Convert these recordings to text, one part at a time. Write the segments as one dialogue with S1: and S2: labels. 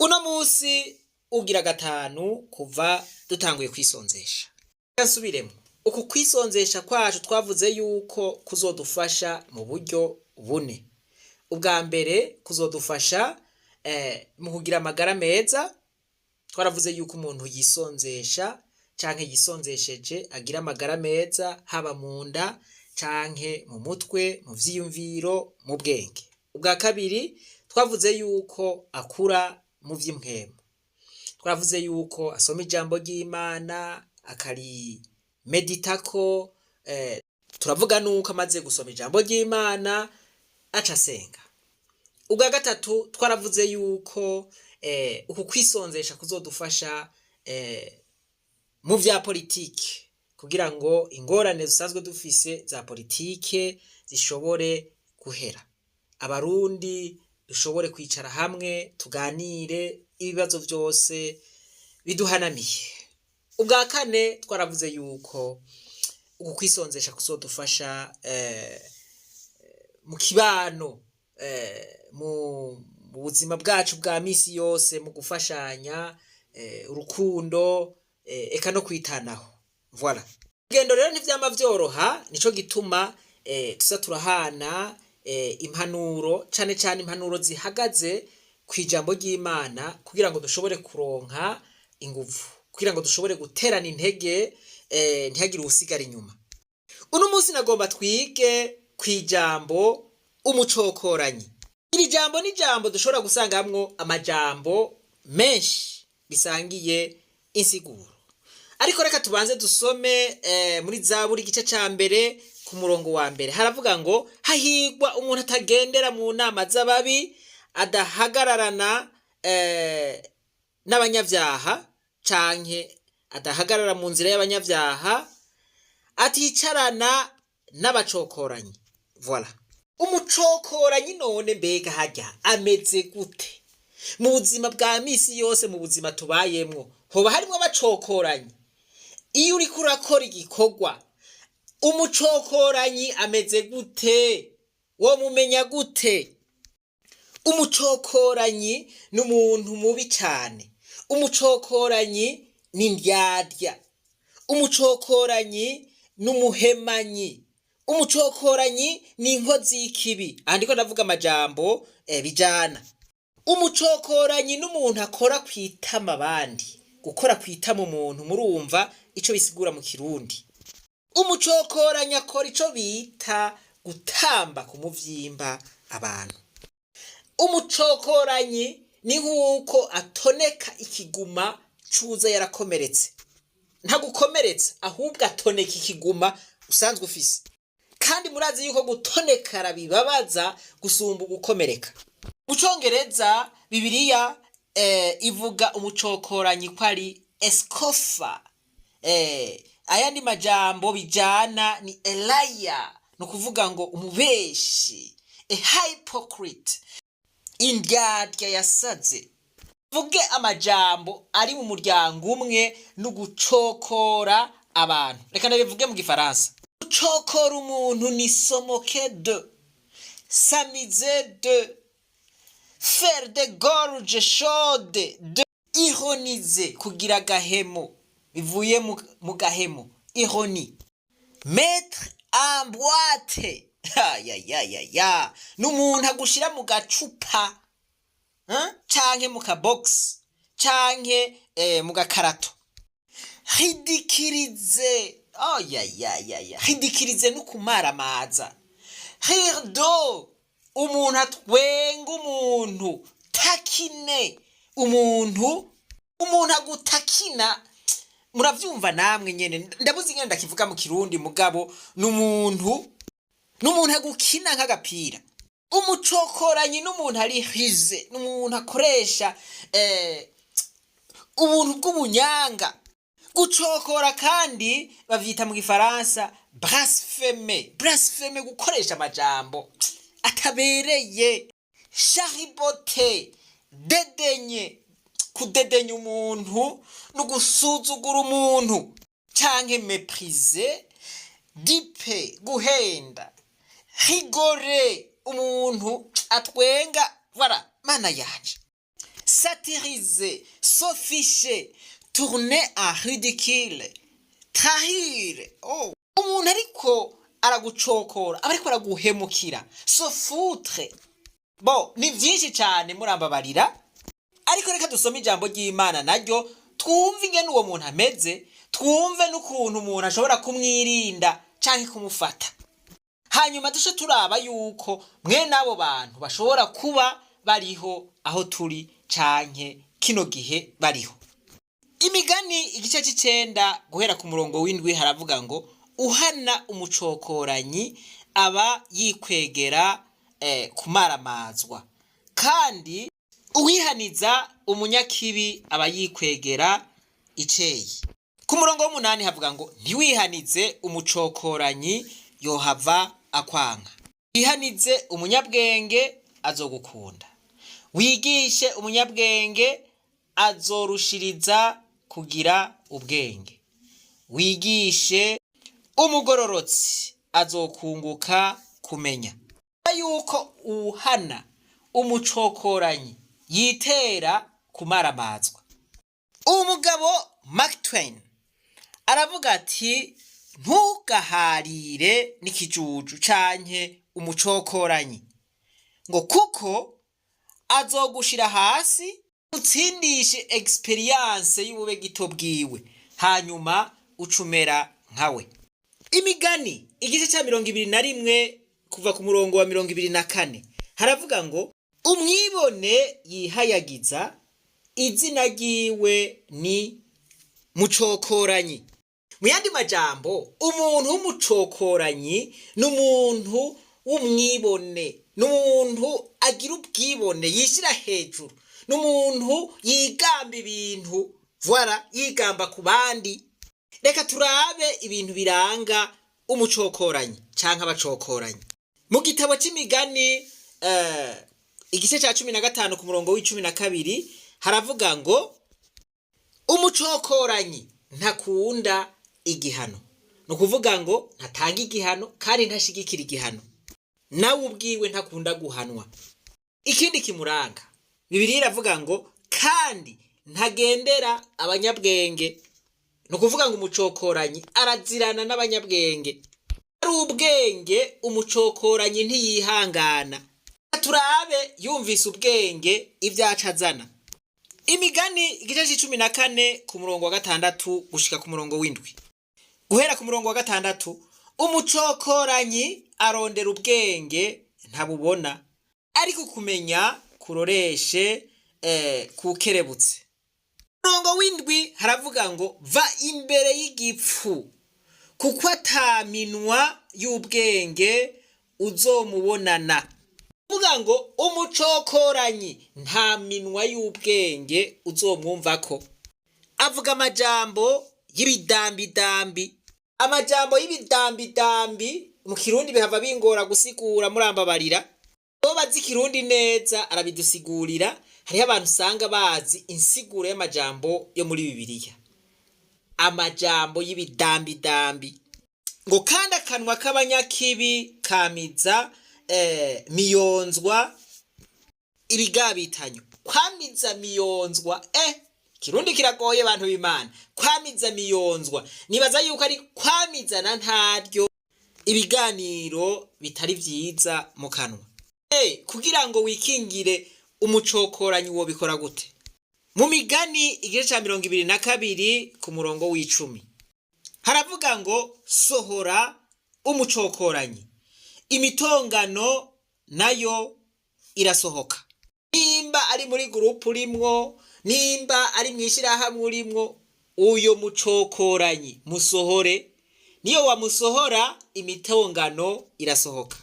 S1: Uno musi ugira gatanu kuva dutanguye kwisonzesha. Gasubiremo. Uku kwisonzesha kwacu twavuze yuko kuzodufasha mu buryo bune. Ubwa mbere kuzodufasha mu kugira amagara meza. Twaravuze yuko umuntu yisonzesha canke yisonzesheje agira amagara meza haba mu nda canke mu mutwe, mu vyiyumviro, mu bwenge. Ubwa kabiri twavuze yuko akura mu vy'impwemu. Twavuze yuko asoma ijambo ry'Imana akarimeditako, turavuga nuko amaze gusoma ijambo ry'Imana aca asenga. Ubwa gatatu twaravuze yuko uku kwisonzesha kuzodufasha mu vya politike kugira ngo ingorane zisanzwe dufise za politike zishobore guhera. Abarundi dushobore kwicara hamwe tuganire ibibazo vyose biduhanamiye. Ubwa kane twaravuze yuko uku kwisonzesha kuzodufasha mu kibano, mu buzima bwacu bwa misi yose, mu gufashanya, urukundo, eka no kwitanaho. Voilà. Urugendo rero ntivyama vyoroha, nico gituma tuza turahana impanuro, cane cane impanuro zihagaze kw'ijambo ry'Imana kugira ngo dushobore kuronka inguvu, kugira ngo dushobore guterana intege, ntihagire uwusigara inyuma. Uno musi nagomba twige kw'ijambo umucokoranyi. Iri jambo ni jambo dushobora gusangamwo amajambo menshi bisangiye insiguro. Ariko reka tubanze dusome muri Zaburi igice ca mbere ku murongo wa mbere. Haravuga ngo hahigwa umuntu atagendera mu nama z'ababi, adahagararana n'abanyavyaha canke adahagarara mu nzira y'abanyavyaha, aticarana n'abacokoranyi. Voilà. Umucokoranyi none mbega harya ameze gute? Mu buzima bwa misi yose, mu buzima tubayemwo hoba harimwo abacokoranyi. Iyo uriko urakora igikorwa, umucokoranyi ameze gute? Womumenya gute? Umucokoranyi ni umuntu mubi cane. Umucokoranyi ni indyarya. Umucokoranyi ni umuhemanyi. Umucokoranyi ni inkozi y'ikibi. Aha ndiko ndavuga amajambo bijana. Umucokoranyi n'umuntu akora kwitama abandi. Gukora kwitama umuntu murumva ico bisigura mu Kirundi. Umucokoranyi akora ico bita gutamba ku muvyimba abantu. Umucokoranyi ni nk'uko atoneka ikiguma cuza yarakomeretse. Ntagukomeretsa ahubwo atoneka ikiguma usanzwe ufise. Kandi murazi yuko gutonekara bibabaza gusumba gukomereka. Mu Congereza Bibiliya ivuga umucokoranyi ko ari escoffer. Ayandi majambo bijana ni Elaya, no kuvuga ngo umubeshi, a hypocrite, indyarya yasaze. Vuge amajambo ari mu muryango umwe no gucokora abantu. Reka ndabivuge mu Gifaransa. Gucokora umuntu ni somoke de, s'amuser de, faire de gorge chaude de, ironiser, kugira gahemo, bivuye mu gahemo, ironie. Mettre en boîte, ya n'umuntu agushira mu gacupa, canke mu kabox, canke mu gakarato. Ridicuriser, ridicuriser n'ukumaramaza. Rire d'eau, umuntu atwenga umuntu. Takine, umuntu agutakina. Muravyumva namwe nyene, ndabuzi ngene ndakivuga mu Kirundi mugabo n'umuntu agukina nk'agapira. Umucokoranyi n'umuntu ari rize, n'umuntu akoresha ubuntu bw'ubunyanga. Gucokora kandi bavyita mu Gifaransa blasphème. Blasphème, gukoresha amajambo atabereye. Chariboter, dedenye, kudedenya umuntu no gusuzugura umuntu. Canke mépriser, dipe, guhenda. Rigorer, umuntu atwenga. Voilà, mana yanje. satiriser, s'afficher, tourner en ridicule, trahir. Oh, umuntu ariko aragucokora, aba ariko araguhemukira, se foutre. Bo, ni vyinshi cyane murambabarira, ariko reka dusome ijambo ry'Imana naryo twumve ingene uwo muntu ameze, twumve n'ukuntu umuntu ashobora kumwirinda canke kumufata. Hanyuma dushe turaba yuko mwene abo bantu bashobora kuba bariho aho turi canke kino gihe bariho. Imigani igice c'icenda guhera ku murongo w'indwi haravuga ngo uhana umucokoranyi aba yikwegera kumaramazwa, kandi uwihaniza umunyakibi aba yikwegera iceyi. Ku murongo w'umunani havuga ngo ntiwihanize umucokoranyi yohava akwanka, wihanize umunyabwenge azogukunda, wigishe umunyabwenge azorushiriza kugira ubwenge, wigishe umugororotsi azokunguka kumenya. Yuko uhana umucokoranyi yitera kumaramazwa. Umugabo Mark Twain aravuga ati ntugaharire n'ikijuju canke umucokoranyi, ngo kuko azogushira hasi utsindishe experience y'ubube gito bwiwe, hanyuma ucumera nkawe. Imigani igice ca 21 kuva ku murongo wa 24 haravuga ngo umwibone yihayagiza, izina ryiwe ni mucokoranyi. Mu yandi majambo, umuntu w'umucokoranyi n'umuntu w'umwibone, n'umuntu agira ubwibone, yishira hejuru, n'umuntu yigamba ibintu, voilà, yigamba ku bandi. Reka turabe ibintu biranga umucokoranyi canke abacokoranyi. Mu gitabo c'imigani igice ca 15 ku murongo w'12 haravuga ngo umucokoranyi ntakunda igihano. No kuvuga ngo ntatanga igihano kandi ntashigikira igihano, nawe ubwiwe ntakunda guhanwa. Ikindi kimuranga, Bibiliya iravuga ngo kandi ntagendera abanyabwenge. No kuvuga ngo umucokoranyi arazirana n'abanyabwenge. Ari ubwenge umucokoranyi ntiyihangana. Turabe yumvise ubwenge ivyacazana. Imigani igice c'14 ku murongo wa 6 gushika ku murongo w'indwi. Guhera ku murongo wa 6, umucokoranyi arondera ubwenge ntabubona, ariko kumenya kuroreshe kukerebutse. Murongo w'indwi haravuga ngo va imbere y'igipfu, kuko ataminwa y'ubwenge uzomubonana. Vuga ngo umucokoranyi nta minwa y'ubwenge uzomwumvako. Avuga amajambo y'ibidambidambi. Amajambo y'ibidambidambi mu Kirundi bihava bingora gusigura murambabarira. Bo bazi Kirundi neza arabidusigurira. Hariho abantu usanga bazi insiguro y'amajambo yo muri Bibiliya. Amajambo y'ibidambidambi ngo kandi akanwa k'abanyakibi kamiza miyonzwa ibigabitanyo. Kwamiza miyonzwa, Kirundi kiragoye abantu b'Imana. Kwamiza miyonzwa nibaza yuko ari kwamizana ntaryo ibiganiro bitari vyiza mu kanwa. Kugira ngo wikingire umucokoranyi wo bikora gute? Mu migani igice ca 22 ku murongo w'10 haravuga ngo sohora umucokoranyi, imitongano nayo irasohoka. Nimba ari muri group urimwo, nimba ari mwishirahamwe urimwo, uyo mucokoranyi musohore. Niyo wamusohora imitongano irasohoka.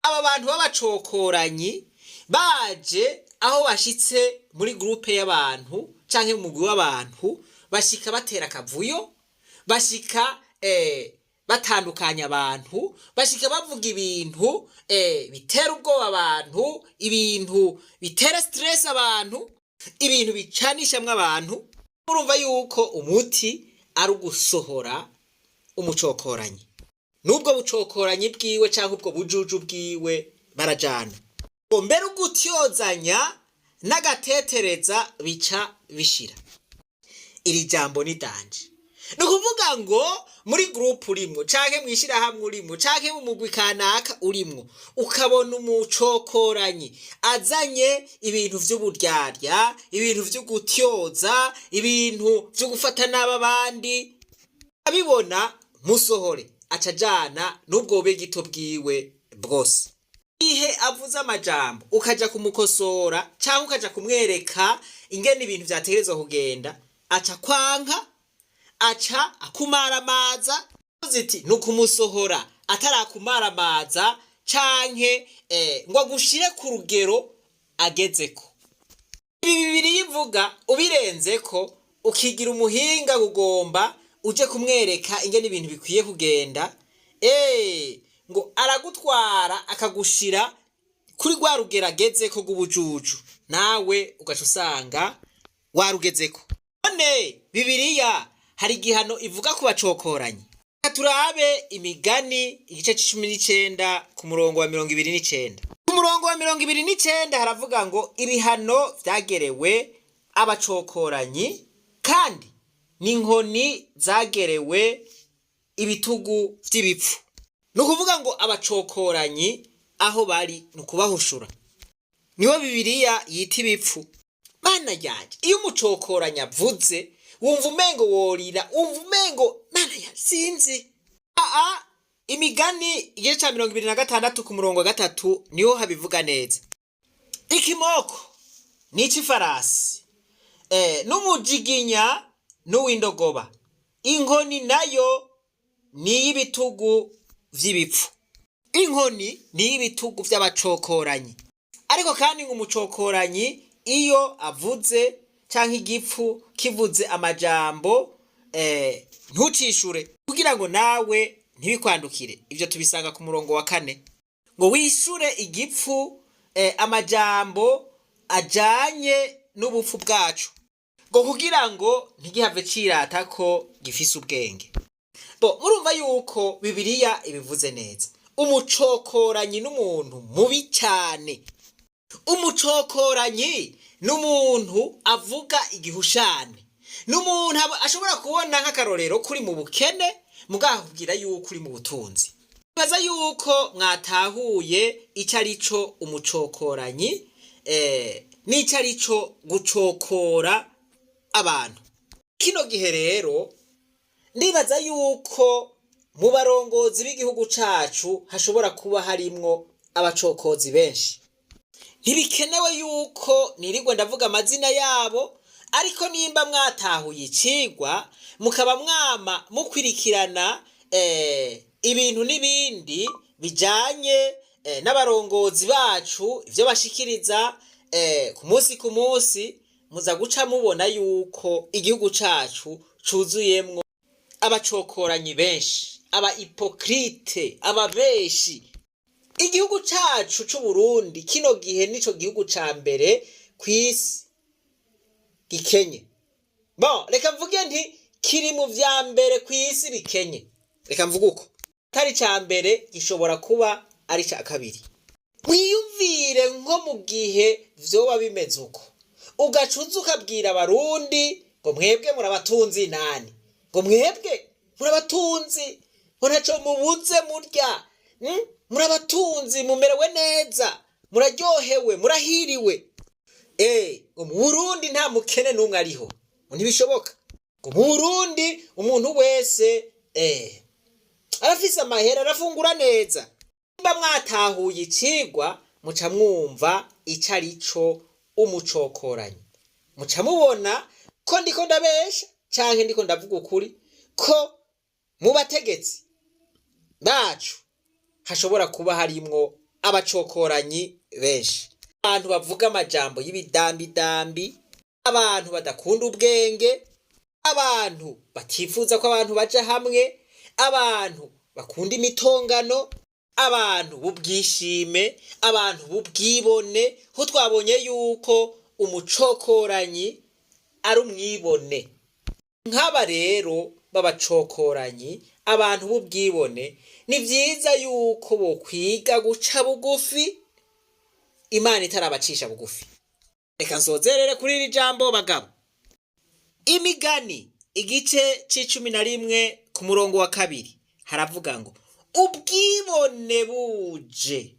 S1: Aba bantu b'abacokoranyi baje aho bashitse muri groupe y'abantu canke mu mugwi w'abantu, bashika batera akavuyo, bashika batandukanya abantu, bashika bavuga ibintu bitera ubwoba abantu, ibintu bitera stress abantu, ibintu bicanishamwe abantu. Urumva yuko umuti ari ugusohora umucokoranyi. Nubwo bucokoranyi bwiwe canke ubwo bujuju bwiwe barajana. Mbere ugutyozanya n'agatetereza bica bishira. Iri jambo ni danje. Ni ukuvuga ngo muri groupe urimwo canke mwishirahamwe urimwo canke mu mugwi kanaka urimwo ukabona umucokoranyi azanye ibintu vy'uburyarya, ibintu vyo gutyoza, ibintu vyo gufata n'abandi, abibona musohore acajana n'ubwo begito bwiwe bwose. Ihe avuze amajambo ukaja kumukosora canke ukaja kumwereka ingene ibintu vyategerezwa kugenda, aca kwanka, aca akumaramaza, ziti nukumusohora atarakumaramaza canke ngo agushire ku rugero agezeko. Ibi bibiri yivuga ubirenzeko ukigira umuhinga kugomba uje kumwereka ingene ibintu bikwiye kugenda, ngo aragutwara akagushira kuri rwa rugero agezeko rw'ubujuju, nawe ugaca usanga warugezeko. None Bibiliya hari igihano ivuga ku bacokoranyi. Turabe Imigani igice c'19 ku murongo wa 29. Ku murongo wa 29 haravuga ngo ibihano vyagerewe abacokoranyi kandi n'inkoni zagerewe ibitugu vy'ibipfu. Nukuvuga ngo abacokoranyi aho bari nukubahushura. Niho Bibiliya yita ibipfu. Mana yanje, iyo umucokoranyi avuze wumva umengo worira, wumva umengo mana ya sinzi. Imigani igice ca 26 ku murongo wa 3 niho habivuga neza. Ikimoko n'icifarasi, n'umujiginya n'uwindogoba, inkoni nayo ni y'ibitugu vy'ibipfu. Inkoni ni y'ibitugu vy'abacokoranyi. Ariko kandi ngo umucokoranyi iyo avuze canke igipfu kivuze amajambo ntucishure kugira ngo nawe ntibikwandukire. Ivyo tubisanga ku murongo wa 4 ngo wishure igipfu amajambo ajanye n'ubupfu bwacu, ngo kugira ngo ntigihave cirata ko gifise ubwenge. Murumva yuko Bibiliya ibivuze neza. Umucokoranyi n'umuntu mubi cyane. Umucokoranyi n'umuntu avuga igihushane, n'umuntu ashobora kubona nk'akarorero kuri mu bukene mugahubwira yuko uri mu butunzi. Baza yuko mwatahuye ico arico umucokoranyi n'ico arico gucokora abantu. Kino gihe rero ndibaza yuko mu barongozi b'igihugu cacu hashobora kuba harimwo abacokozi benshi. Ntibikenewe yuko nirirwa ndavuga amazina yabo, ariko nimba mwatahuye icigwa mukaba mwama mukwirikirana ibintu n'ibindi bijanye n'abarongozi bacu ivyo bashikiriza ku munsi, muza guca mubona yuko igihugu cacu cuzuyemwo abacokoranyi benshi, aba hipokrite, ababeshi. Igihugu cacu c'Uburundi kino gihe nico gihugu ca mbere kw'isi gikenye. Reka mvuge nti kiri mu vya mbere kw'isi bikenye. Reka mvuge uko. Tari ca mbere gishobora kuba ari ca kabiri. Wiyumvire nko mu gihe vyoba bimeze uko. Ugacuza ukabwira abarundi ngo mwebwe murabatunzi nani? Ngo mwebwe murabatunzi, ngo ntaco mubuze murya. Murabatunzi, mumerewe neza, muraryohewe, murahiriwe. Ngo mu Burundi nta mukene n'umwe ariho. Ntibishoboka. Ngo mu Burundi umuntu wese arafise amahera, arafungura neza. Nimba mwatahuye icigwa muca mwumva ico arico umucokoranyi. Muca mubona ko ndiko ndabesha canke ndiko ndavuga ukuri, ko mu bategetsi bacu hashobora kuba harimwo abacokoranyi benshi. Abantu bavuga amajambo y'ibidambidambi, abantu badakunda ubwenge, abantu batifuza ko abantu baja hamwe, abantu bakunda imitongano, abantu b'ubwishime, abantu b'ubwibone. Ho twabonye yuko umucokoranyi ari umwibone. Nk'aba rero babacokoranyi, abantu b'ubwibone, ni vyiza yuko bo kwiga guca bugufi, Imana itarabacisha bugufi. reka nsozerere kuri iri jambo bagabo. Imigani igice c'11 ku murongo wa 2 haravuga ngo ubwibone buje,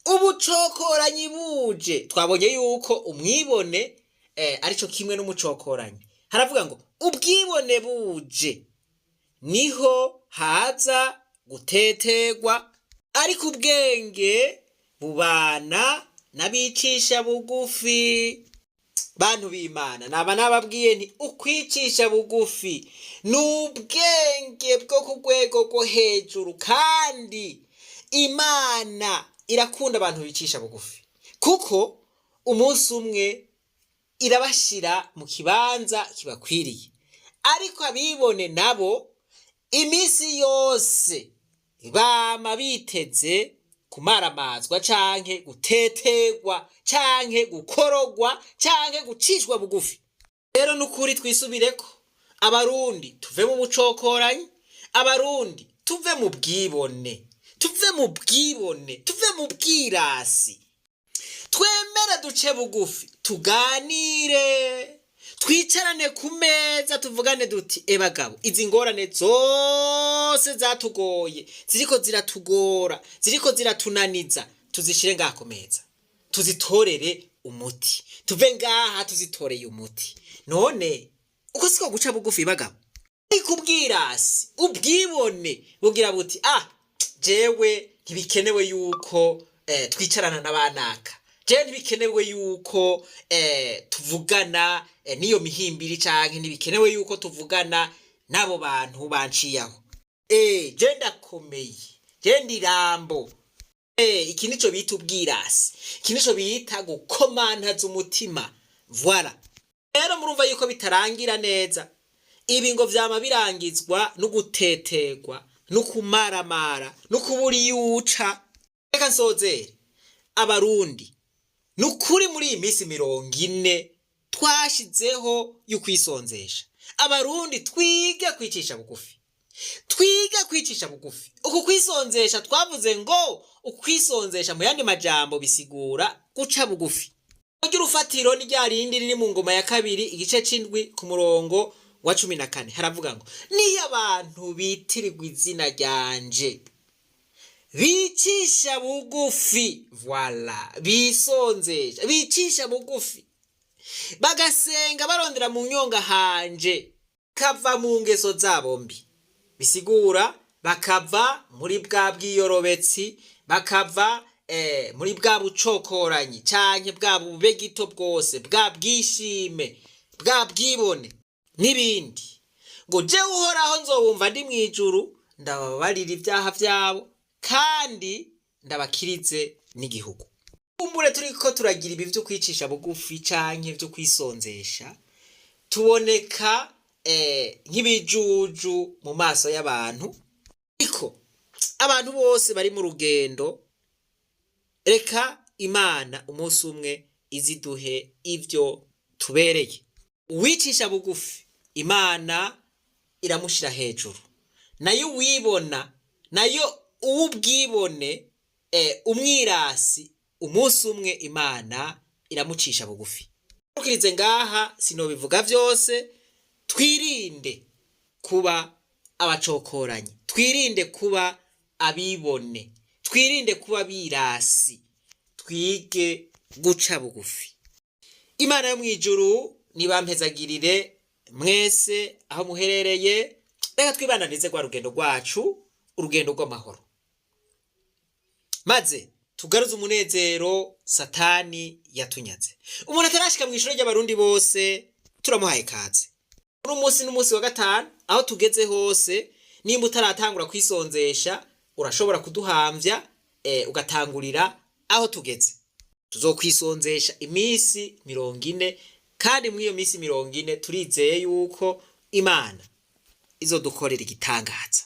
S1: ubucokoranyi buje. Twabonye yuko umwibone arico kimwe n'umucokoranyi. Haravuga ngo ubwibone buje niho haza gutetegwa, ariko ubwenge bubana n'abicisha bugufi. Bantu b'Imana, naba nababwiye nti ukwicisha bugufi n'ubwenge bwo ku rwego rwo hejuru, kandi Imana irakunda abantu bicisha bugufi, kuko umunsi umwe irabashira mu kibanza kibakwiriye. Ariko abibone nabo iminsi yose bama biteze kumaramazwa canke gutetegwa canke gukorogwa canke gucishwa bugufi. Rero nukuri twisubireko, abarundi tuve mu bucokoranyi, abarundi tuve mu bwibone, tuve mu bwirasi, twemere duce bugufi, tuganire, twicarane ku meza, tuvugane duti bagabo, izi ngorane zose zatugoye, ziriko ziratugora, ziriko ziratunaniza, tuzishire ngaha ku meza, tuzitorere umuti, tuve ngaha tuzitoreye umuti. None uko siko guca bugufi bagabo? Ariko ubwirasi, ubwibone bugira buti jewe ntibikenewe yuko twicarana n'abanaka, jewe ntibikenewe yuko tuvugana niyo mihimbiri, canke ntibikenewe yuko tuvugana n'abo bantu banciyaho. Je ndakomeye, je ndirambo. Iki nico bita ubwirasi, iki nico bita gukomantaza umutima. Voilà. Rero murumva yuko bitarangira neza. Ibi ngo vyama birangizwa no gutetegwa, no kumaramara, no kubura yuca. Reka nsozere, abarundi nukuri muri iyi minsi 40 twashizeho y'ukwisonzesha. Abarundi twige kwicisha bugufi, twige kwicisha bugufi. Uku kwisonzesha twavuze ngo ukwisonzesha mu yandi majambo bisigura guca bugufi. Ugira ufatiro ni rya rindi riri mu ngoma ya 2 igice c'7 ku murongo wa 14 haravuga ngo niyo abantu bitirirwa izina ryanje bicisha bugufi, voilà, bisonzesha, bicisha bugufi, bagasenga barondera mu nyonga hanje, kava mu ngeso zabo mbi, bisigura bakava muri bwa bwiyorobetsi, bakava muri bwa bucokoranyi canke bwa bubegito bwose, bwa bwishime, bwa bwibone n'ibindi. Ngo je uhoraho nzobumva ndi mwijuru, ndababarira ibyaha vyabo kandi ndabakirize n'igihugu. Kumbure turiko turagira ibi vyo kwicisha bugufi canke vyo kwisonzesha, tuboneka nk'ibijuju mu maso y'abantu. Ariko abantu bose bari mu rugendo, reka Imana umunsi umwe iziduhe ivyo tubereye. Uwicisha bugufi Imana iramushira hejuru, nayo wibona, nayo ubwibone umwirasi, umunsi umwe Imana iramucisha bugufi. Tukirize ngaha sinobivuga vyose. Twirinde kuba abacokoranyi, twirinde kuba abibone, twirinde kuba birasi, twige guca bugufi. Imana yo mwijuru nibampezagirire mwese aho muherereye. Reka twibananize kwa rugendo rwacu, urugendo rw'amahoro, maze tugaruze umunezero Satani yatunyaze. Umuntu atarashika mu ishuri ry'abarundi bose turamuhaye kaze. Uno munsi n'umunsi wa 5 aho tugeze hose. Nimba utaratangura kwisonzesha urashobora kuduhamvya ugatangurira aho tugeze. Tuzokwisonzesha iminsi 40, kandi muri iyo minsi 40 turizeye yuko Imana izodukorera igitangaza.